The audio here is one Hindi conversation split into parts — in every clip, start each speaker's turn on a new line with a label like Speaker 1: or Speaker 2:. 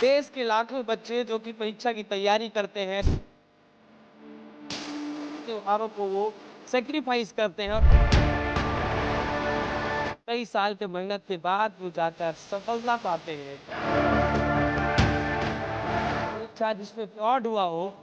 Speaker 1: देश के लाखों बच्चे जो कि परीक्षा की तैयारी करते हैं, त्योहारों को वो सेक्रीफाइस करते हैं और कई साल के मेहनत के बाद वो जाकर सफलता पाते हैं। परीक्षा जिसमें फ्रॉड हुआ हो,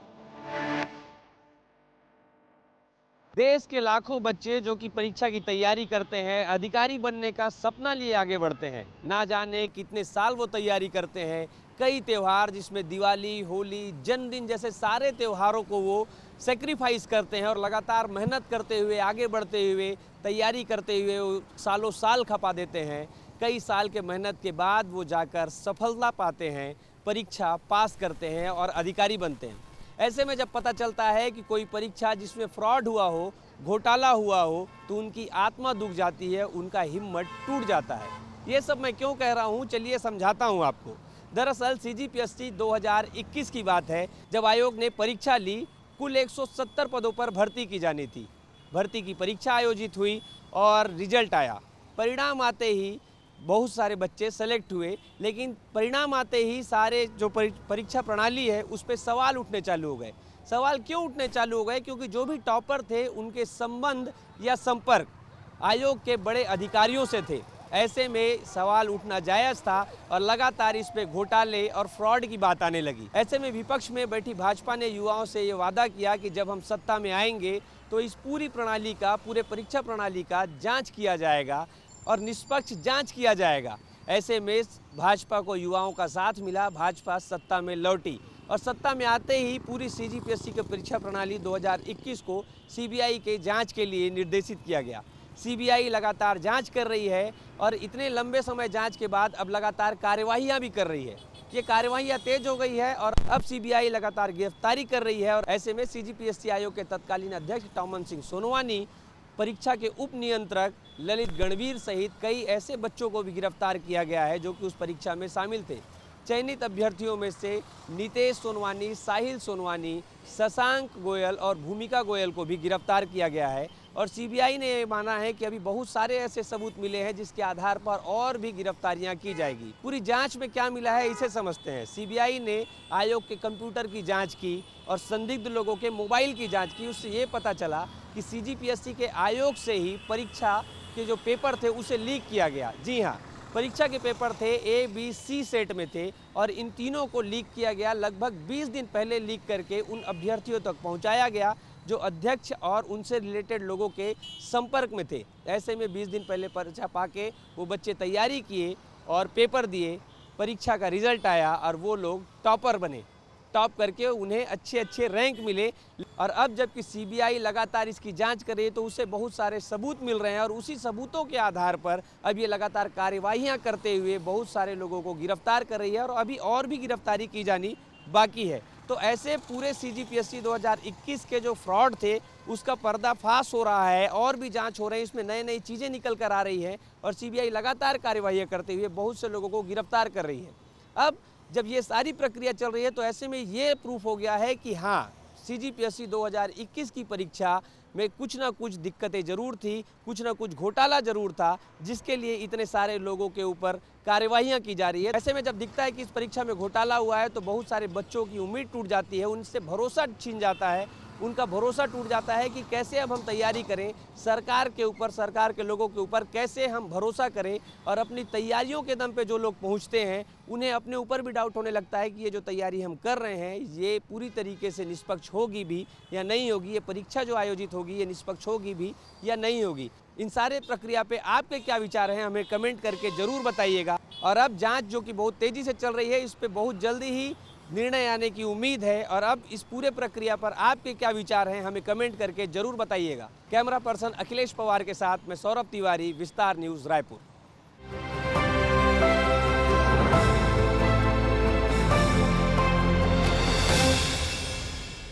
Speaker 1: देश के लाखों बच्चे जो कि परीक्षा की तैयारी करते हैं, अधिकारी बनने का सपना लिए आगे बढ़ते हैं। ना जाने कितने साल वो तैयारी करते हैं। कई त्योहार जिसमें दिवाली, होली, जन्मदिन जैसे सारे त्योहारों को वो सेक्रीफाइस करते हैं और लगातार मेहनत करते हुए, आगे बढ़ते हुए, तैयारी करते हुए वो सालों साल खपा देते हैं। कई साल के मेहनत के बाद वो जाकर सफलता पाते हैं, परीक्षा पास करते हैं और अधिकारी बनते हैं। ऐसे में जब पता चलता है कि कोई परीक्षा जिसमें फ्रॉड हुआ हो, घोटाला हुआ हो, तो उनकी आत्मा दुख जाती है, उनका हिम्मत टूट जाता है। ये सब मैं क्यों कह रहा हूँ, चलिए समझाता हूँ आपको। दरअसल सीजीपीएससी 2021 की बात है, जब आयोग ने परीक्षा ली। कुल 170 पदों पर भर्ती की जानी थी। भर्ती की परीक्षा आयोजित हुई और रिजल्ट आया। परिणाम आते ही बहुत सारे बच्चे सेलेक्ट हुए, लेकिन परिणाम आते ही सारे जो परीक्षा प्रणाली है उस पर सवाल उठने चालू हो गए। सवाल क्यों उठने चालू हो गए? क्योंकि जो भी टॉपर थे उनके संबंध या संपर्क आयोग के बड़े अधिकारियों से थे। ऐसे में सवाल उठना जायज़ था और लगातार इस पे घोटाले और फ्रॉड की बात आने लगी। ऐसे में विपक्ष में बैठी भाजपा ने युवाओं से ये वादा किया कि जब हम सत्ता में आएंगे तो इस पूरी प्रणाली का, पूरे परीक्षा प्रणाली का जांच किया जाएगा और निष्पक्ष जांच किया जाएगा। ऐसे में भाजपा को युवाओं का साथ मिला, भाजपा सत्ता में लौटी और सत्ता में आते ही पूरी सीजीपीएससी की परीक्षा प्रणाली 2021 को सीबीआई के जांच के लिए निर्देशित किया गया। सीबीआई लगातार जांच कर रही है और इतने लंबे समय जांच के बाद अब लगातार कार्यवाहियां भी कर रही है। ये कार्यवाहियां तेज हो गई है और अब सीबीआई लगातार गिरफ्तारी कर रही है। और ऐसे में सीजीपीएससी आयोग के तत्कालीन अध्यक्ष टॉमन सिंह सोनवानी, परीक्षा के उप नियंत्रक ललित गणवीर सहित कई ऐसे बच्चों को भी गिरफ्तार किया गया है जो कि उस परीक्षा में शामिल थे। चयनित अभ्यर्थियों में से नितेश सोनवानी, साहिल सोनवानी, शशांक गोयल और भूमिका गोयल को भी गिरफ्तार किया गया है। और सीबीआई ने माना है कि अभी बहुत सारे ऐसे सबूत मिले हैं जिसके आधार पर और भी गिरफ्तारियां की जाएगी। पूरी जांच में क्या मिला है इसे समझते हैं। सीबीआई ने आयोग के कंप्यूटर की जांच की और संदिग्ध लोगों के मोबाइल की जांच की। उससे ये पता चला कि सीजीपीएससी के आयोग से ही परीक्षा के जो पेपर थे उसे लीक किया गया। जी हाँ, परीक्षा के पेपर थे ए, बी, सी सेट में थे और इन तीनों को लीक किया गया। लगभग 20 दिन पहले लीक करके उन अभ्यर्थियों तक पहुंचाया गया जो अध्यक्ष और उनसे रिलेटेड लोगों के संपर्क में थे। ऐसे में 20 दिन पहले परीक्षा पाके वो बच्चे तैयारी किए और पेपर दिए, परीक्षा का रिजल्ट आया और वो लोग टॉपर बने। टॉप करके उन्हें अच्छे अच्छे रैंक मिले। और अब जबकि सीबीआई लगातार इसकी जांच कर रही है तो उसे बहुत सारे सबूत मिल रहे हैं और उसी सबूतों के आधार पर अब ये लगातार कार्यवाहियां करते हुए बहुत सारे लोगों को गिरफ्तार कर रही है और अभी और भी गिरफ्तारी की जानी बाकी है। तो ऐसे पूरे सीजीपीएससी 2021 के जो फ्रॉड थे उसका पर्दाफाश हो रहा है और भी जांच हो रही है। इसमें नई नई चीज़ें निकल कर आ रही हैं और सीबीआई लगातार कार्यवाहियां करते हुए बहुत से लोगों को गिरफ्तार कर रही है। अब जब ये सारी प्रक्रिया चल रही है तो ऐसे में ये प्रूफ हो गया है कि हाँ, सीजीपीएससी 2021 की परीक्षा में कुछ ना कुछ दिक्कतें ज़रूर थी, कुछ ना कुछ घोटाला ज़रूर था, जिसके लिए इतने सारे लोगों के ऊपर कार्यवाहियां की जा रही है। ऐसे में जब दिखता है कि इस परीक्षा में घोटाला हुआ है तो बहुत सारे बच्चों की उम्मीद टूट जाती है, उनसे भरोसा छीन जाता है, उनका भरोसा टूट जाता है कि कैसे अब हम तैयारी करें, सरकार के ऊपर, सरकार के लोगों के ऊपर कैसे हम भरोसा करें। और अपनी तैयारियों के दम पे जो लोग पहुंचते हैं उन्हें अपने ऊपर भी डाउट होने लगता है कि ये जो तैयारी हम कर रहे हैं ये पूरी तरीके से निष्पक्ष होगी भी या नहीं होगी, ये परीक्षा जो आयोजित होगी ये निष्पक्ष होगी भी या नहीं होगी। इन सारे प्रक्रिया पे आपके क्या विचार हैं हमें कमेंट करके ज़रूर बताइएगा। और अब जांच जो कि बहुत तेज़ी से चल रही है इस पर बहुत जल्दी ही निर्णय आने की उम्मीद है। और अब इस पूरे प्रक्रिया पर आपके क्या विचार हैं हमें कमेंट करके ज़रूर बताइएगा। कैमरा पर्सन अखिलेश पवार के साथ मैं सौरभ तिवारी, विस्तार न्यूज़, रायपुर।